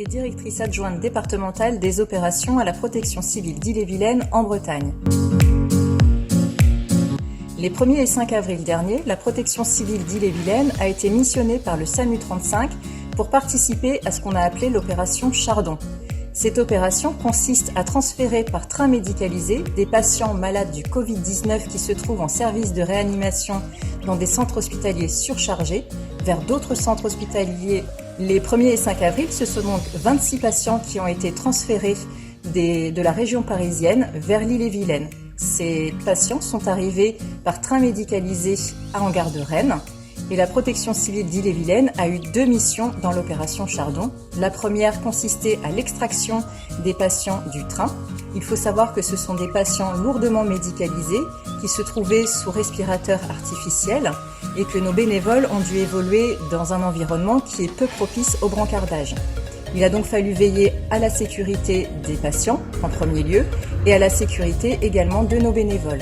été directrice adjointe départementale des opérations à la protection civile d'Ille-et-Vilaine en Bretagne. Les 1er et 5 avril dernier, la protection civile d'Ille-et-Vilaine a été missionnée par le SAMU 35 pour participer à ce qu'on a appelé l'opération Chardon. Cette opération consiste à transférer par train médicalisé des patients malades du Covid-19 qui se trouvent en service de réanimation dans des centres hospitaliers surchargés vers d'autres centres hospitaliers. Les 1er et 5 avril, ce sont donc 26 patients qui ont été transférés de la région parisienne vers l'Ille-et-Vilaine. Ces patients sont arrivés par train médicalisé à en gare de Rennes. Et la protection civile d'Ille-et-Vilaine a eu 2 missions dans l'opération Chardon. La première consistait à l'extraction des patients du train. Il faut savoir que ce sont des patients lourdement médicalisés qui se trouvaient sous respirateur artificiel et que nos bénévoles ont dû évoluer dans un environnement qui est peu propice au brancardage. Il a donc fallu veiller à la sécurité des patients en premier lieu et à la sécurité également de nos bénévoles.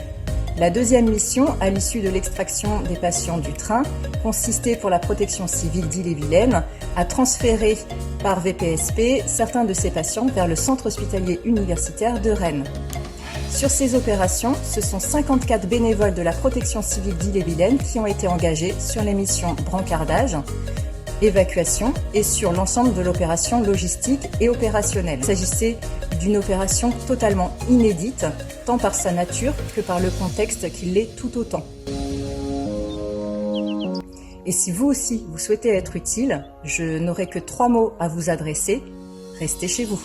La deuxième mission, à l'issue de l'extraction des patients du train, consistait pour la protection civile d'Ille-et-Vilaine à transférer par VPSP certains de ces patients vers le centre hospitalier universitaire de Rennes. Sur ces opérations, ce sont 54 bénévoles de la protection civile d'Ille-et-Vilaine qui ont été engagés sur les missions brancardage, évacuation et sur l'ensemble de l'opération logistique et opérationnelle. Il s'agissait d'une opération totalement inédite, tant par sa nature que par le contexte qui l'est tout autant. Et si vous aussi, vous souhaitez être utile, je n'aurai que 3 mots à vous adresser. Restez chez vous.